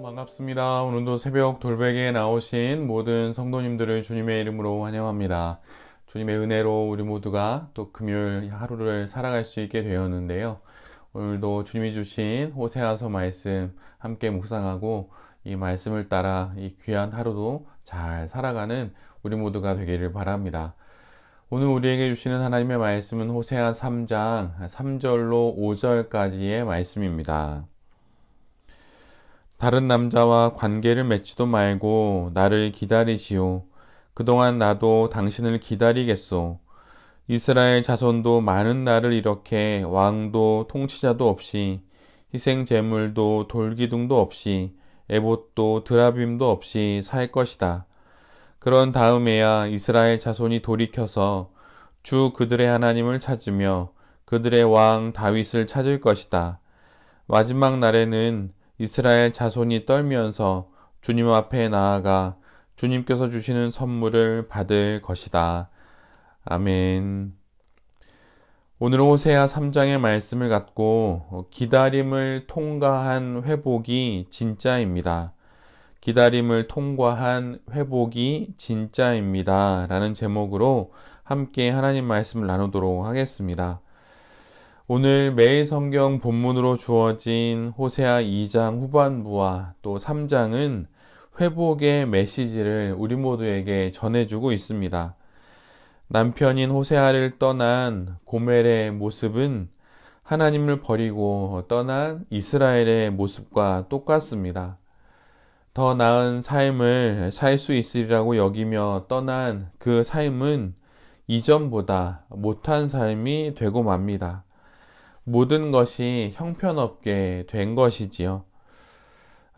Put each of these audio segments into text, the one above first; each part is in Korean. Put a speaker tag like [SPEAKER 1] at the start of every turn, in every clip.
[SPEAKER 1] 반갑습니다. 오늘도 새벽 돌베개에 나오신 모든 성도님들을 주님의 이름으로 환영합니다. 주님의 은혜로 우리 모두가 또 금요일 하루를 살아갈 수 있게 되었는데요. 오늘도 주님이 주신 호세아서 말씀 함께 묵상하고 이 말씀을 따라 이 귀한 하루도 잘 살아가는 우리 모두가 되기를 바랍니다. 오늘 우리에게 주시는 하나님의 말씀은 호세아 3장 3절로 5절까지의 말씀입니다. 다른 남자와 관계를 맺지도 말고 나를 기다리시오. 그동안 나도 당신을 기다리겠소. 이스라엘 자손도 많은 날을 이렇게 왕도 통치자도 없이 희생 제물도 돌기둥도 없이 에봇도 드라빔도 없이 살 것이다. 그런 다음에야 이스라엘 자손이 돌이켜서 주 그들의 하나님을 찾으며 그들의 왕 다윗을 찾을 것이다. 마지막 날에는 이스라엘 자손이 떨면서 주님 앞에 나아가 주님께서 주시는 선물을 받을 것이다. 아멘. 오늘 호세아 3장의 말씀을 갖고 기다림을 통과한 회복이 진짜입니다. 기다림을 통과한 회복이 진짜입니다. 라는 제목으로 함께 하나님 말씀을 나누도록 하겠습니다. 오늘 매일 성경 본문으로 주어진 호세아 2장 후반부와 또 3장은 회복의 메시지를 우리 모두에게 전해주고 있습니다. 남편인 호세아를 떠난 고멜의 모습은 하나님을 버리고 떠난 이스라엘의 모습과 똑같습니다. 더 나은 삶을 살 수 있으리라고 여기며 떠난 그 삶은 이전보다 못한 삶이 되고 맙니다. 모든 것이 형편없게 된 것이지요.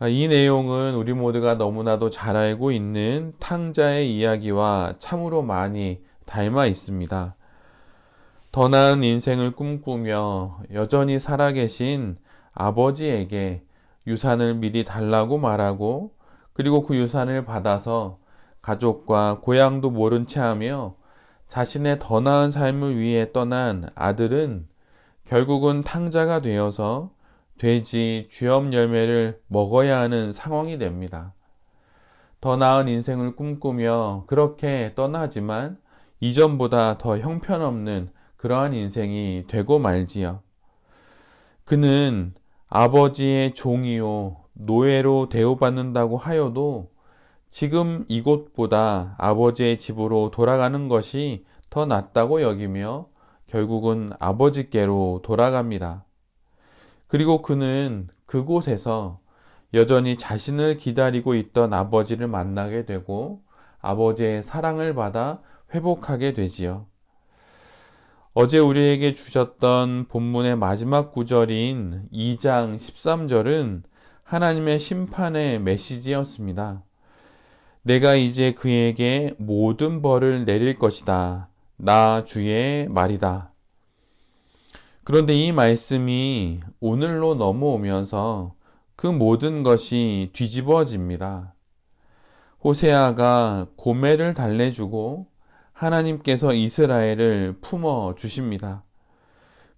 [SPEAKER 1] 이 내용은 우리 모두가 너무나도 잘 알고 있는 탕자의 이야기와 참으로 많이 닮아 있습니다. 더 나은 인생을 꿈꾸며 여전히 살아계신 아버지에게 유산을 미리 달라고 말하고 그리고 그 유산을 받아서 가족과 고향도 모른 채 하며 자신의 더 나은 삶을 위해 떠난 아들은 결국은 탕자가 되어서 돼지 쥐염 열매를 먹어야 하는 상황이 됩니다. 더 나은 인생을 꿈꾸며 그렇게 떠나지만 이전보다 더 형편없는 그러한 인생이 되고 말지요. 그는 아버지의 종이요 노예로 대우받는다고 하여도 지금 이곳보다 아버지의 집으로 돌아가는 것이 더 낫다고 여기며 결국은 아버지께로 돌아갑니다. 그리고 그는 그곳에서 여전히 자신을 기다리고 있던 아버지를 만나게 되고 아버지의 사랑을 받아 회복하게 되지요. 어제 우리에게 주셨던 본문의 마지막 구절인 2장 13절은 하나님의 심판의 메시지였습니다. 내가 이제 그에게 모든 벌을 내릴 것이다. 나 주의 말이다. 그런데 이 말씀이 오늘로 넘어오면서 그 모든 것이 뒤집어집니다. 호세아가 고멜을 달래주고 하나님께서 이스라엘을 품어 주십니다.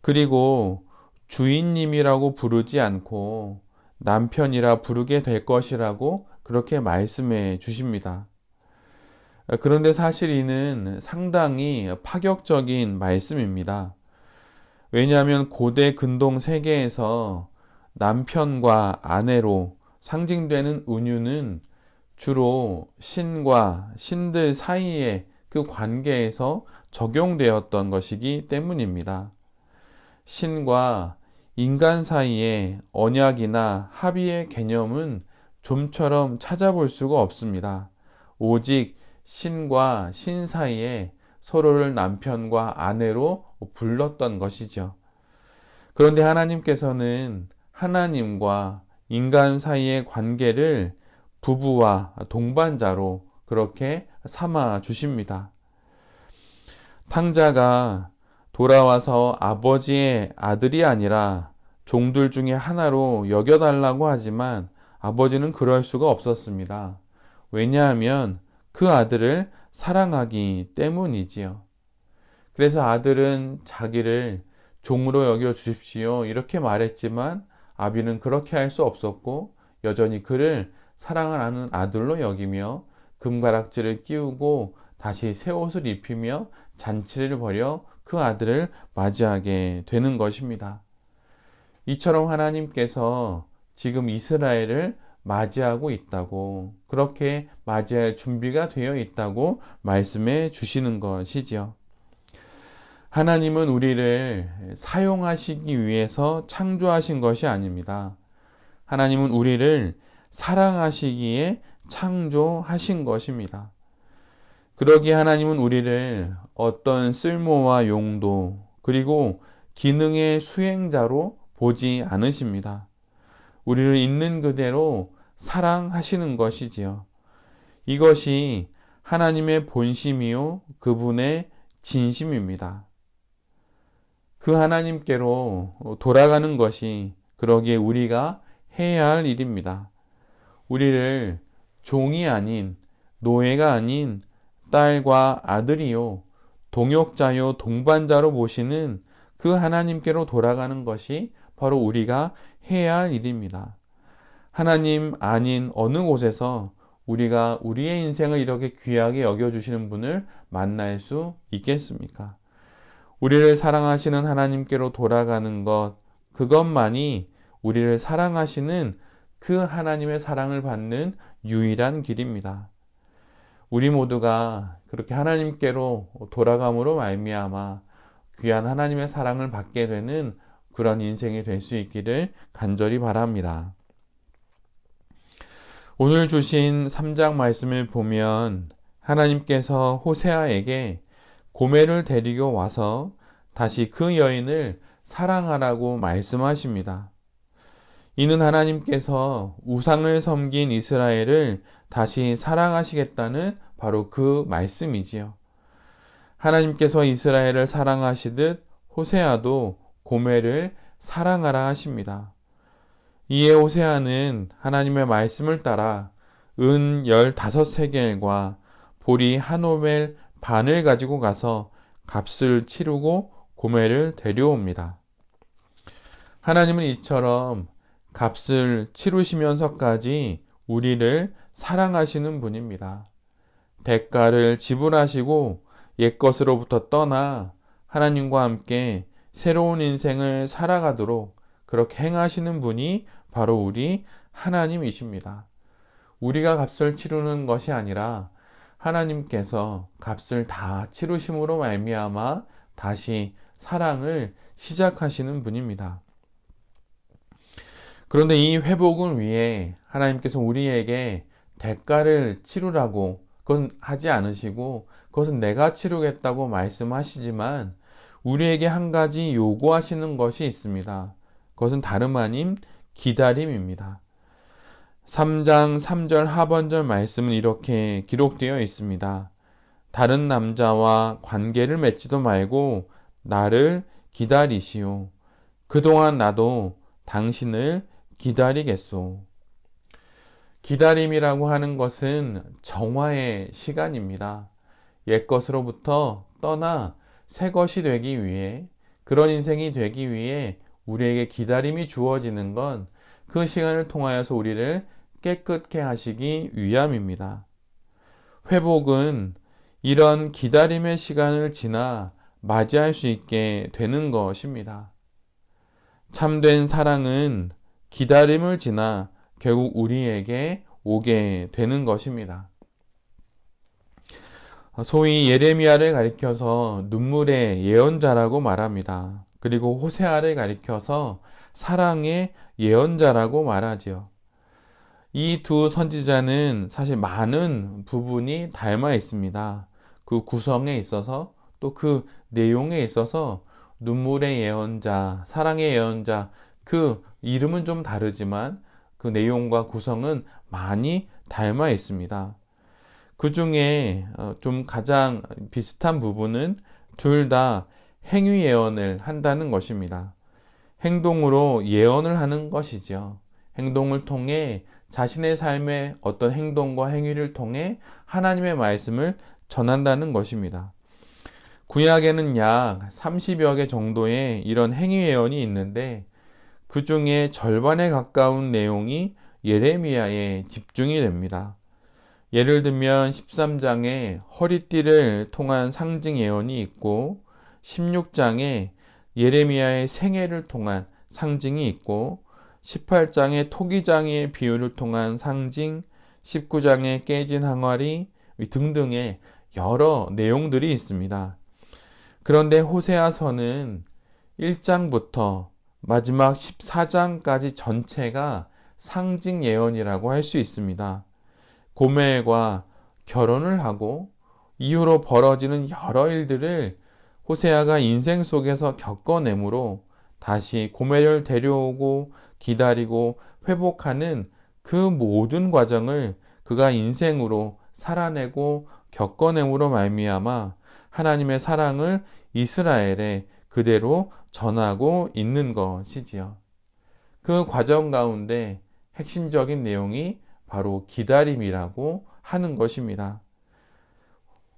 [SPEAKER 1] 그리고 주인님이라고 부르지 않고 남편이라 부르게 될 것이라고 그렇게 말씀해 주십니다. 그런데 사실 이는 상당히 파격적인 말씀입니다. 왜냐하면 고대 근동 세계에서 남편과 아내로 상징되는 은유는 주로 신과 신들 사이의 그 관계에서 적용되었던 것이기 때문입니다. 신과 인간 사이의 언약이나 합의의 개념은 좀처럼 찾아볼 수가 없습니다. 오직 신과 신 사이에 서로를 남편과 아내로 불렀던 것이죠. 그런데 하나님께서는 하나님과 인간 사이의 관계를 부부와 동반자로 그렇게 삼아 주십니다. 탕자가 돌아와서 아버지의 아들이 아니라 종들 중에 하나로 여겨달라고 하지만 아버지는 그럴 수가 없었습니다. 왜냐하면 그 아들을 사랑하기 때문이지요. 그래서 아들은 자기를 종으로 여겨 주십시오 이렇게 말했지만 아비는 그렇게 할 수 없었고 여전히 그를 사랑하는 아들로 여기며 금가락지를 끼우고 다시 새 옷을 입히며 잔치를 벌여 그 아들을 맞이하게 되는 것입니다. 이처럼 하나님께서 지금 이스라엘을 맞이하고 있다고, 그렇게 맞이할 준비가 되어 있다고 말씀해 주시는 것이지요. 하나님은 우리를 사용하시기 위해서 창조하신 것이 아닙니다. 하나님은 우리를 사랑하시기에 창조하신 것입니다. 그러기에 하나님은 우리를 어떤 쓸모와 용도 그리고 기능의 수행자로 보지 않으십니다. 우리를 있는 그대로 사랑하시는 것이지요. 이것이 하나님의 본심이요 그분의 진심입니다. 그 하나님께로 돌아가는 것이 그러기에 우리가 해야 할 일입니다. 우리를 종이 아닌, 노예가 아닌 딸과 아들이요 동역자요 동반자로 보시는 그 하나님께로 돌아가는 것이 바로 우리가 해야 할 일입니다. 하나님 아닌 어느 곳에서 우리가 우리의 인생을 이렇게 귀하게 여겨주시는 분을 만날 수 있겠습니까? 우리를 사랑하시는 하나님께로 돌아가는 것, 그것만이 우리를 사랑하시는 그 하나님의 사랑을 받는 유일한 길입니다. 우리 모두가 그렇게 하나님께로 돌아감으로 말미암아 귀한 하나님의 사랑을 받게 되는 그런 인생이 될 수 있기를 간절히 바랍니다. 오늘 주신 3장 말씀을 보면 하나님께서 호세아에게 고멜을 데리고 와서 다시 그 여인을 사랑하라고 말씀하십니다. 이는 하나님께서 우상을 섬긴 이스라엘을 다시 사랑하시겠다는 바로 그 말씀이지요. 하나님께서 이스라엘을 사랑하시듯 호세아도 고멜을 사랑하라 하십니다. 이에 호세아는 하나님의 말씀을 따라 은 15세겔과 보리 한 오멜 반을 가지고 가서 값을 치르고 고멜을 데려옵니다. 하나님은 이처럼 값을 치르시면서까지 우리를 사랑하시는 분입니다. 대가를 지불하시고 옛것으로부터 떠나 하나님과 함께 새로운 인생을 살아가도록 그렇게 행하시는 분이 바로 우리 하나님이십니다. 우리가 값을 치르는 것이 아니라 하나님께서 값을 다 치르심으로 말미암아 다시 사랑을 시작하시는 분입니다. 그런데 이 회복을 위해 하나님께서 우리에게 대가를 치르라고 그건 하지 않으시고 그것은 내가 치르겠다고 말씀하시지만 우리에게 한 가지 요구하시는 것이 있습니다. 그것은 다름 아닌 기다림입니다. 3장 3절 하반절 말씀은 이렇게 기록되어 있습니다. 다른 남자와 관계를 맺지도 말고 나를 기다리시오. 그동안 나도 당신을 기다리겠소. 기다림이라고 하는 것은 정화의 시간입니다. 옛것으로부터 떠나 새 것이 되기 위해, 그런 인생이 되기 위해 우리에게 기다림이 주어지는 건 그 시간을 통하여서 우리를 깨끗게 하시기 위함입니다. 회복은 이런 기다림의 시간을 지나 맞이할 수 있게 되는 것입니다. 참된 사랑은 기다림을 지나 결국 우리에게 오게 되는 것입니다. 소위 예레미야를 가리켜서 눈물의 예언자라고 말합니다. 그리고 호세아를 가리켜서 사랑의 예언자라고 말하지요. 이 두 선지자는 사실 많은 부분이 닮아 있습니다. 그 구성에 있어서 또 그 내용에 있어서 눈물의 예언자, 사랑의 예언자, 그 이름은 좀 다르지만 그 내용과 구성은 많이 닮아 있습니다. 그 중에 좀 가장 비슷한 부분은 둘 다 행위 예언을 한다는 것입니다. 행동으로 예언을 하는 것이죠. 행동을 통해 자신의 삶의 어떤 행동과 행위를 통해 하나님의 말씀을 전한다는 것입니다. 구약에는 약 30여 개 정도의 이런 행위 예언이 있는데 그 중에 절반에 가까운 내용이 예레미야에 집중이 됩니다. 예를 들면 13장에 허리띠를 통한 상징 예언이 있고 16장에 예레미야의 생애를 통한 상징이 있고 18장에 토기장의 비유를 통한 상징, 19장에 깨진 항아리 등등의 여러 내용들이 있습니다. 그런데 호세아서는 1장부터 마지막 14장까지 전체가 상징 예언이라고 할 수 있습니다. 고멜과 결혼을 하고 이후로 벌어지는 여러 일들을 호세아가 인생 속에서 겪어내므로 다시 고멜을 데려오고 기다리고 회복하는 그 모든 과정을 그가 인생으로 살아내고 겪어냄으로 말미암아 하나님의 사랑을 이스라엘에 그대로 전하고 있는 것이지요. 그 과정 가운데 핵심적인 내용이 바로 기다림이라고 하는 것입니다.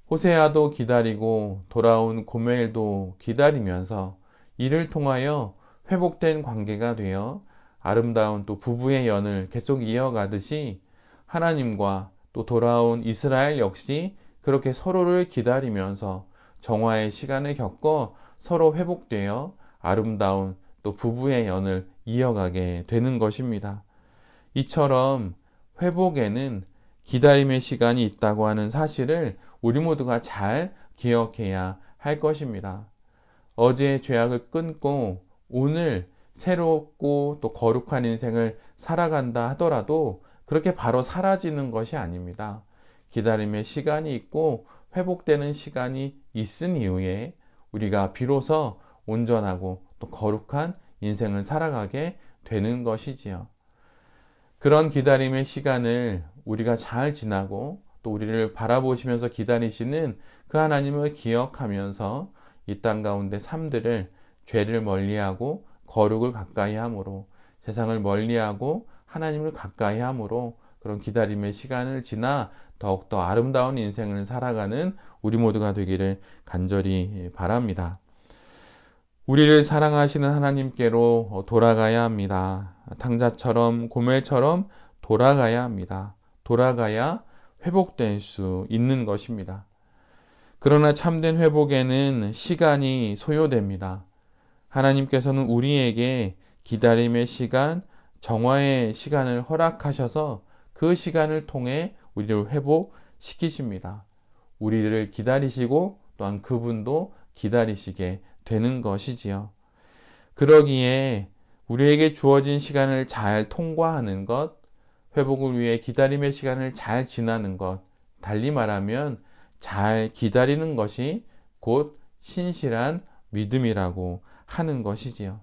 [SPEAKER 1] 호세아도 기다리고 돌아온 고멜도 기다리면서 이를 통하여 회복된 관계가 되어 아름다운 또 부부의 연을 계속 이어가듯이 하나님과 또 돌아온 이스라엘 역시 그렇게 서로를 기다리면서 정화의 시간을 겪어 서로 회복되어 아름다운 또 부부의 연을 이어가게 되는 것입니다. 이처럼 회복에는 기다림의 시간이 있다고 하는 사실을 우리 모두가 잘 기억해야 할 것입니다. 어제의 죄악을 끊고 오늘 새롭고 또 거룩한 인생을 살아간다 하더라도 그렇게 바로 사라지는 것이 아닙니다. 기다림의 시간이 있고 회복되는 시간이 있은 이후에 우리가 비로소 온전하고 또 거룩한 인생을 살아가게 되는 것이지요. 그런 기다림의 시간을 우리가 잘 지나고 또 우리를 바라보시면서 기다리시는 그 하나님을 기억하면서 이 땅 가운데 삶들을 죄를 멀리하고 거룩을 가까이 함으로 세상을 멀리하고 하나님을 가까이 함으로 그런 기다림의 시간을 지나 더욱더 아름다운 인생을 살아가는 우리 모두가 되기를 간절히 바랍니다. 우리를 사랑하시는 하나님께로 돌아가야 합니다. 탕자처럼 고멜처럼 돌아가야 합니다. 돌아가야 회복될 수 있는 것입니다. 그러나 참된 회복에는 시간이 소요됩니다. 하나님께서는 우리에게 기다림의 시간, 정화의 시간을 허락하셔서 그 시간을 통해 우리를 회복시키십니다. 우리를 기다리시고 또한 그분도 기다리시게 되는 것이지요. 그러기에 우리에게 주어진 시간을 잘 통과하는 것, 회복을 위해 기다림의 시간을 잘 지나는 것, 달리 말하면 잘 기다리는 것이 곧 신실한 믿음이라고 하는 것이지요.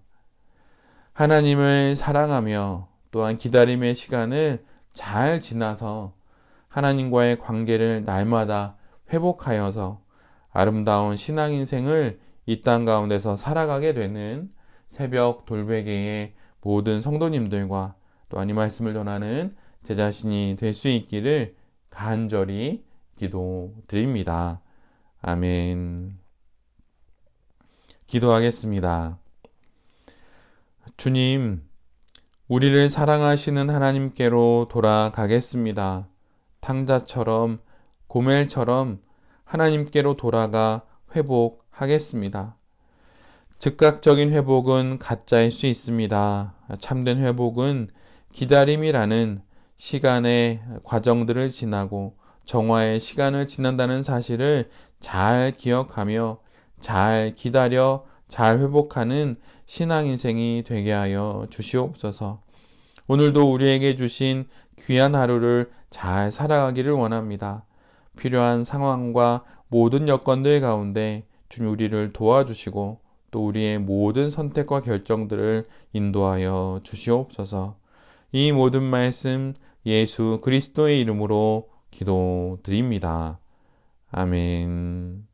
[SPEAKER 1] 하나님을 사랑하며 또한 기다림의 시간을 잘 지나서 하나님과의 관계를 날마다 회복하여서 아름다운 신앙 인생을 이 땅 가운데서 살아가게 되는 새벽 돌베개의 모든 성도님들과 또한 이 말씀을 전하는 제 자신이 될 수 있기를 간절히 기도드립니다. 아멘. 기도하겠습니다. 주님, 우리를 사랑하시는 하나님께로 돌아가겠습니다. 탕자처럼 고멜처럼 하나님께로 돌아가 회복하겠습니다. 즉각적인 회복은 가짜일 수 있습니다. 참된 회복은 기다림이라는 시간의 과정들을 지나고 정화의 시간을 지난다는 사실을 잘 기억하며 잘 기다려 잘 회복하는 신앙 인생이 되게 하여 주시옵소서. 오늘도 우리에게 주신 귀한 하루를 잘 살아가기를 원합니다. 필요한 상황과 모든 여건들 가운데 주님 우리를 도와주시고 또 우리의 모든 선택과 결정들을 인도하여 주시옵소서. 이 모든 말씀 예수 그리스도의 이름으로 기도드립니다. 아멘.